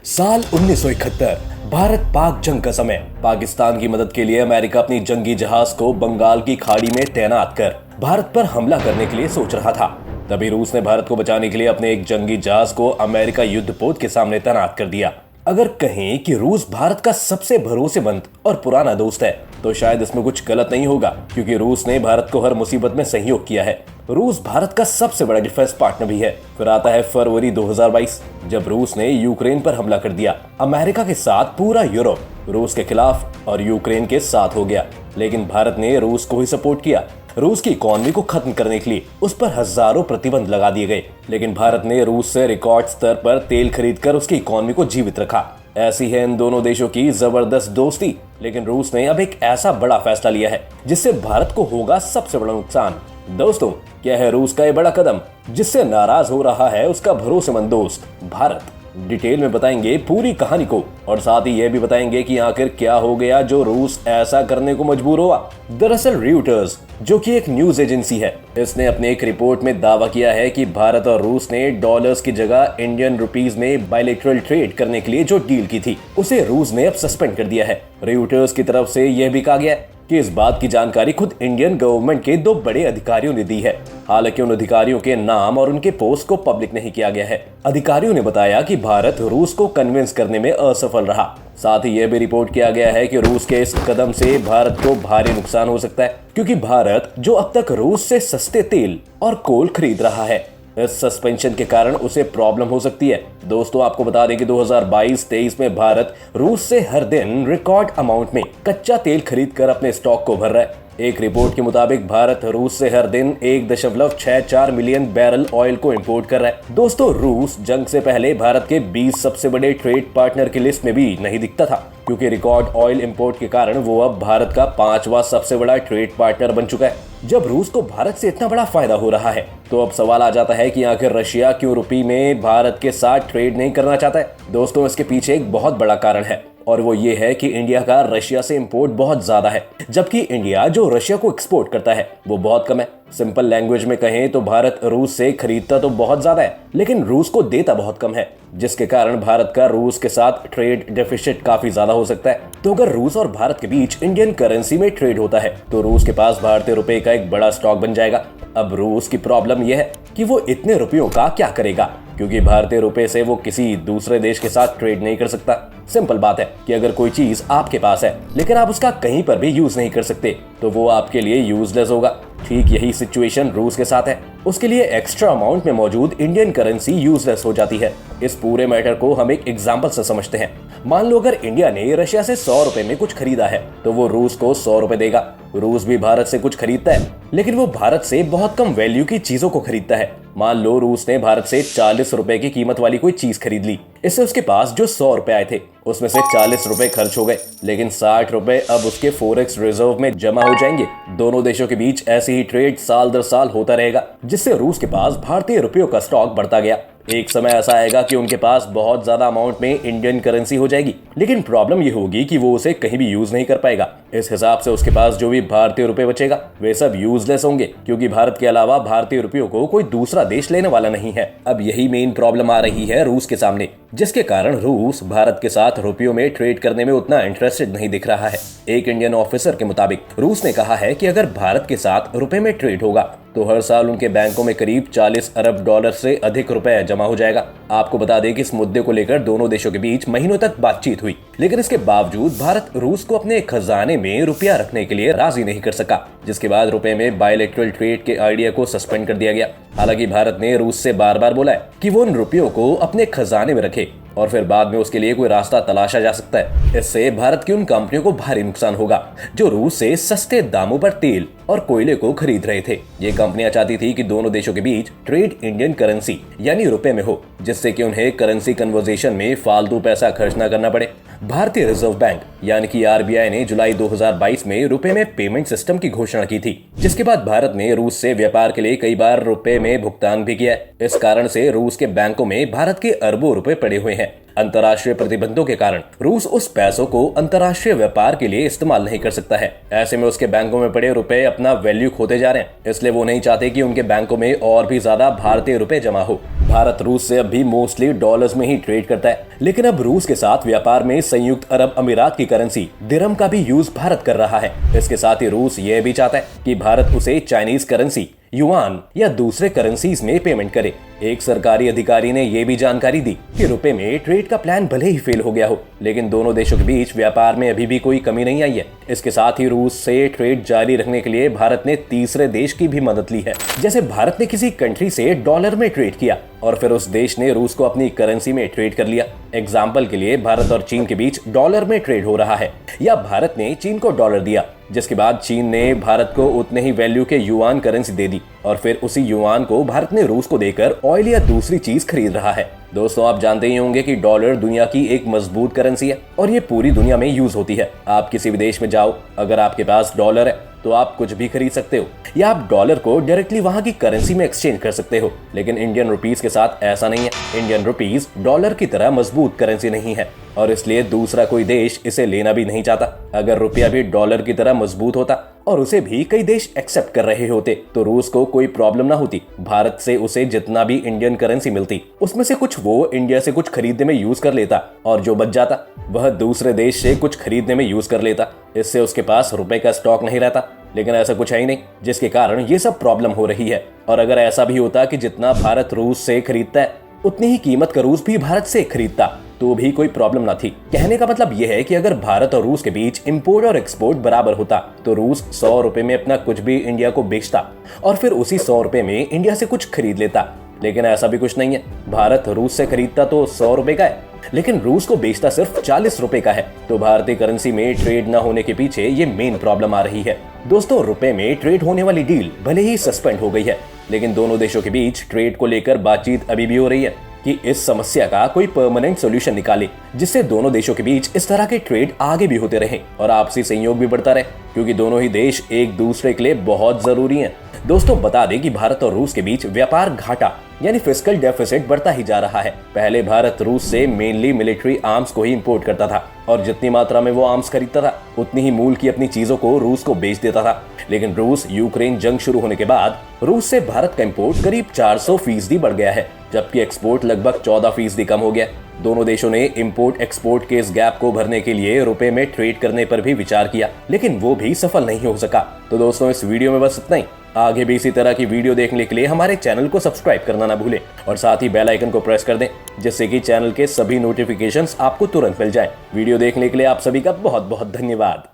साल 1971 भारत पाक जंग का समय। पाकिस्तान की मदद के लिए अमेरिका अपनी जंगी जहाज को बंगाल की खाड़ी में तैनात कर भारत पर हमला करने के लिए सोच रहा था। तभी रूस ने भारत को बचाने के लिए अपने एक जंगी जहाज को अमेरिका युद्धपोत के सामने तैनात कर दिया। अगर कहें कि रूस भारत का सबसे भरोसेमंद और पुराना दोस्त है तो शायद इसमें कुछ गलत नहीं होगा, क्योंकि रूस ने भारत को हर मुसीबत में सहयोग किया है। रूस भारत का सबसे बड़ा डिफेंस पार्टनर भी है। फिर आता है फरवरी 2022, जब रूस ने यूक्रेन पर हमला कर दिया। अमेरिका के साथ पूरा यूरोप रूस के खिलाफ और यूक्रेन के साथ हो गया, लेकिन भारत ने रूस को ही सपोर्ट किया। रूस की इकोनॉमी को खत्म करने के लिए उस पर हजारों प्रतिबंध लगा दिए गए, लेकिन भारत ने रूस से रिकॉर्ड स्तर पर तेल खरीदकर उसकी इकोनॉमी को जीवित रखा। ऐसी है इन दोनों देशों की जबरदस्त दोस्ती। लेकिन रूस ने अब एक ऐसा बड़ा फैसला लिया है जिससे भारत को होगा सबसे बड़ा नुकसान। दोस्तों, क्या है रूस का ये बड़ा कदम जिससे नाराज हो रहा है उसका भरोसेमंद दोस्त भारत? डिटेल में बताएंगे पूरी कहानी को, और साथ ही यह भी बताएंगे कि आखिर क्या हो गया जो रूस ऐसा करने को मजबूर हुआ। दरअसल रॉयटर्स, जो कि एक न्यूज एजेंसी है, इसने अपने एक रिपोर्ट में दावा किया है कि भारत और रूस ने डॉलर्स की जगह इंडियन रुपीस में बायलैटरल ट्रेड करने के लिए जो डील की थी उसे रूस ने अब सस्पेंड कर दिया है। रॉयटर्स की तरफ से यह भी कहा गया है कि इस बात की जानकारी खुद इंडियन गवर्नमेंट के दो बड़े अधिकारियों ने दी है। हालांकि उन अधिकारियों के नाम और उनके पोस्ट को पब्लिक नहीं किया गया है। अधिकारियों ने बताया कि भारत रूस को कन्विंस करने में असफल रहा। साथ ही यह भी रिपोर्ट किया गया है कि रूस के इस कदम से भारत को भारी नुकसान हो सकता है, क्योंकि भारत जो अब तक रूस से सस्ते तेल और कोल खरीद रहा है, इस सस्पेंशन के कारण उसे प्रॉब्लम हो सकती है। दोस्तों, आपको बता दें कि 2022-23 में भारत रूस से हर दिन रिकॉर्ड अमाउंट में कच्चा तेल खरीद कर अपने स्टॉक को भर रहा है। एक रिपोर्ट के मुताबिक भारत रूस से हर दिन 1.64 मिलियन बैरल ऑयल को इंपोर्ट कर रहा है। दोस्तों, रूस जंग से पहले भारत के 20 सबसे बड़े ट्रेड पार्टनर की लिस्ट में भी नहीं दिखता था, क्योंकि रिकॉर्ड ऑयल इंपोर्ट के कारण वो अब भारत का 5वां सबसे बड़ा ट्रेड पार्टनर बन चुका है। जब रूस को भारत से इतना बड़ा फायदा हो रहा है तो अब सवाल आ जाता है कि आखिर रशिया क्यों रुपये में भारत के साथ ट्रेड नहीं करना चाहता है। दोस्तों, इसके पीछे एक बहुत बड़ा कारण है, और वो ये है कि इंडिया का रशिया से इंपोर्ट बहुत ज्यादा है, जबकि इंडिया जो रशिया को एक्सपोर्ट करता है वो बहुत कम है। सिंपल लैंग्वेज में कहें तो भारत रूस से खरीदता तो बहुत ज्यादा है, लेकिन रूस को देता बहुत कम है, जिसके कारण भारत का रूस के साथ ट्रेड डेफिसिट काफी ज्यादा हो सकता है। तो अगर रूस और भारत के बीच इंडियन करेंसी में ट्रेड होता है तो रूस के पास भारतीय रुपए का एक बड़ा स्टॉक बन जाएगा। अब रूस की प्रॉब्लम यह है कि वो इतने रुपयों का क्या करेगा, क्योंकि भारतीय रुपए से वो किसी दूसरे देश के साथ ट्रेड नहीं कर सकता। सिंपल बात है कि अगर कोई चीज आपके पास है लेकिन आप उसका कहीं पर भी यूज नहीं कर सकते तो वो आपके लिए यूजलेस होगा। ठीक यही सिचुएशन रूस के साथ है। उसके लिए एक्स्ट्रा अमाउंट में मौजूद इंडियन करेंसी यूजलेस हो जाती है। इस पूरे मैटर को हम एक एग्जांपल से समझते हैं। मान लो अगर इंडिया ने रशिया से 100 रुपए में कुछ खरीदा है तो वो रूस को 100 रुपए देगा। रूस भी भारत से कुछ खरीदता है, लेकिन वो भारत से बहुत कम वैल्यू की चीजों को खरीदता है। मान लो रूस ने भारत से 40 रुपए की कीमत वाली कोई चीज खरीद ली। इससे उसके पास जो 100 रुपए आए थे उसमें से 40 रुपए खर्च हो गए, लेकिन 60 रुपए अब उसके फॉरेक्स रिजर्व में जमा हो जाएंगे। दोनों देशों के बीच ऐसे ही ट्रेड साल दर साल होता रहेगा, जिससे रूस के पास भारतीय रुपयों का स्टॉक बढ़ता गया। एक समय ऐसा आएगा कि उनके पास बहुत ज्यादा अमाउंट में इंडियन करेंसी हो जाएगी, लेकिन प्रॉब्लम ये होगी कि वो उसे कहीं भी यूज नहीं कर पाएगा। इस हिसाब से उसके पास जो भी भारतीय रुपए बचेगा वे सब यूजलेस होंगे, क्योंकि भारत के अलावा भारतीय रुपयों को कोई दूसरा देश लेने वाला नहीं है। अब यही मेन प्रॉब्लम आ रही है रूस के सामने, जिसके कारण रूस भारत के साथ रुपयों में ट्रेड करने में उतना इंटरेस्टेड नहीं दिख रहा है। एक इंडियन ऑफिसर के मुताबिक रूस ने कहा है कि अगर भारत के साथ रुपए में ट्रेड होगा तो हर साल उनके बैंकों में करीब 40 अरब डॉलर से अधिक रुपए जमा हो जाएगा। आपको बता दें कि इस मुद्दे को लेकर दोनों देशों के बीच महीनों तक बातचीत हुई, लेकिन इसके बावजूद भारत रूस को अपने खजाने में रुपया रखने के लिए राजी नहीं कर सका, जिसके बाद रुपए में बायलैटरल ट्रेड के आइडिया को सस्पेंड कर दिया गया। हालांकि भारत ने रूस से बार बार बोला है कि वो उन रुपयों को अपने खजाने में रखे और फिर बाद में उसके लिए कोई रास्ता तलाशा जा सकता है। इससे भारत की उन कंपनियों को भारी नुकसान होगा जो रूस से सस्ते दामों पर तेल और कोयले को खरीद रहे थे। ये कंपनियां चाहती थी कि दोनों देशों के बीच ट्रेड इंडियन करेंसी यानी रुपए में हो, जिससे कि उन्हें करेंसी कन्वर्जेशन में फालतू पैसा खर्च न करना पड़े। भारतीय रिजर्व बैंक यानी कि आरबीआई ने जुलाई 2022 में रुपए में पेमेंट सिस्टम की घोषणा की थी, जिसके बाद भारत ने रूस से व्यापार के लिए कई बार रुपए में भुगतान भी किया है। इस कारण से रूस के बैंकों में भारत के अरबों रुपए पड़े हुए हैं। अंतर्राष्ट्रीय प्रतिबंधों के कारण रूस उस पैसों को अंतर्राष्ट्रीय व्यापार के लिए इस्तेमाल नहीं कर सकता है। ऐसे में उसके बैंकों में पड़े रुपए अपना वैल्यू खोते जा रहे हैं, इसलिए वो नहीं चाहते कि उनके बैंकों में और भी ज्यादा भारतीय रुपए जमा हो। भारत रूस से अब भी मोस्टली डॉलर्स में ही ट्रेड करता है, लेकिन अब रूस के साथ व्यापार में संयुक्त अरब अमीरात की करेंसी दिरहम का भी यूज भारत कर रहा है। इसके साथ ही रूस ये भी चाहता है कि भारत उसे चाइनीज करेंसी, युआन या दूसरे करेंसीज में पेमेंट करे। एक सरकारी अधिकारी ने यह भी जानकारी दी कि रुपए में ट्रेड का प्लान भले ही फेल हो गया हो, लेकिन दोनों देशों के बीच व्यापार में अभी भी कोई कमी नहीं आई है। इसके साथ ही रूस से ट्रेड जारी रखने के लिए भारत ने तीसरे देश की भी मदद ली है। जैसे भारत ने किसी कंट्री से डॉलर में ट्रेड किया और फिर उस देश ने रूस को अपनी करेंसी में ट्रेड कर लिया। एग्जाम्पल के लिए भारत और चीन के बीच डॉलर में ट्रेड हो रहा है, या भारत ने चीन को डॉलर दिया, जिसके बाद चीन ने भारत को उतने ही वैल्यू के युआन करेंसी दे दी और फिर उसी युआन को भारत ने रूस को देकर ऑयल या दूसरी चीज खरीद रहा है। दोस्तों, आप जानते ही होंगे कि डॉलर दुनिया की एक मजबूत करेंसी है और ये पूरी दुनिया में यूज होती है। आप किसी भी देश में जाओ, अगर आपके पास डॉलर है तो आप कुछ भी खरीद सकते हो, या आप डॉलर को डायरेक्टली वहां की करेंसी में एक्सचेंज कर सकते हो। लेकिन इंडियन रुपीस के साथ ऐसा नहीं है। इंडियन रुपीस डॉलर की तरह मजबूत करेंसी नहीं है और इसलिए दूसरा कोई देश इसे लेना भी नहीं चाहता। अगर रुपया भी डॉलर की तरह मजबूत होता और उसे भी कई देश एक्सेप्ट कर रहे होते तो रूस को कोई प्रॉब्लम ना होती। भारत से उसे जितना भी इंडियन करेंसी मिलती उसमें से कुछ वो इंडिया से कुछ खरीदने में यूज कर लेता और जो बच जाता वह दूसरे देश से कुछ खरीदने में यूज कर लेता। इससे उसके पास रुपए का स्टॉक नहीं रहता, लेकिन ऐसा कुछ है ही नहीं, जिसके कारण ये सब प्रॉब्लम हो रही है। और अगर ऐसा भी होता कि जितना भारत रूस से खरीदता है उतनी ही कीमत का रूस भी भारत से खरीदता तो भी कोई प्रॉब्लम ना थी। कहने का मतलब यह है कि अगर भारत और रूस के बीच इंपोर्ट और एक्सपोर्ट बराबर होता तो रूस 100 रुपए में अपना कुछ भी इंडिया को बेचता और फिर उसी 100 रुपए में इंडिया से कुछ खरीद लेता। लेकिन ऐसा भी कुछ नहीं है। भारत रूस से खरीदता तो 100 रुपए का है, लेकिन रूस को बेचता सिर्फ 40 रुपए का है। तो भारतीय करेंसी में ट्रेड न होने के पीछे ये मेन प्रॉब्लम आ रही है। दोस्तों, रुपए में ट्रेड होने वाली डील भले ही सस्पेंड हो गई है, लेकिन दोनों देशों के बीच ट्रेड को लेकर बातचीत अभी भी हो रही है कि इस समस्या का कोई परमानेंट सॉल्यूशन निकाले, जिससे दोनों देशों के बीच इस तरह के ट्रेड आगे भी होते रहे और आपसी सहयोग भी बढ़ता रहे, क्योंकि दोनों ही देश एक दूसरे के लिए बहुत जरूरी हैं। दोस्तों, बता दें कि भारत और रूस के बीच व्यापार घाटा यानी फिस्कल डेफिसिट बढ़ता ही जा रहा है। पहले भारत रूस से मेनली मिलिट्री आर्म्स को ही इंपोर्ट करता था और जितनी मात्रा में वो आर्म्स खरीदता था उतनी ही मूल की अपनी चीजों को रूस को बेच देता था। लेकिन रूस यूक्रेन जंग शुरू होने के बाद रूस से भारत का इंपोर्ट करीब 400% बढ़ गया है, जबकि एक्सपोर्ट लगभग 14% कम हो गया। दोनों देशों ने इंपोर्ट एक्सपोर्ट के इस गैप को भरने के लिए रुपए में ट्रेड करने पर भी विचार किया, लेकिन वो भी सफल नहीं हो सका। तो दोस्तों, इस वीडियो में बस इतना ही। आगे भी इसी तरह की वीडियो देखने के लिए हमारे चैनल को सब्सक्राइब करना ना भूलें और साथ ही बेल आइकन को प्रेस कर दें, जिससे कि चैनल के सभी नोटिफिकेशंस आपको तुरंत मिल जाएं। वीडियो देखने के लिए आप सभी का बहुत बहुत धन्यवाद।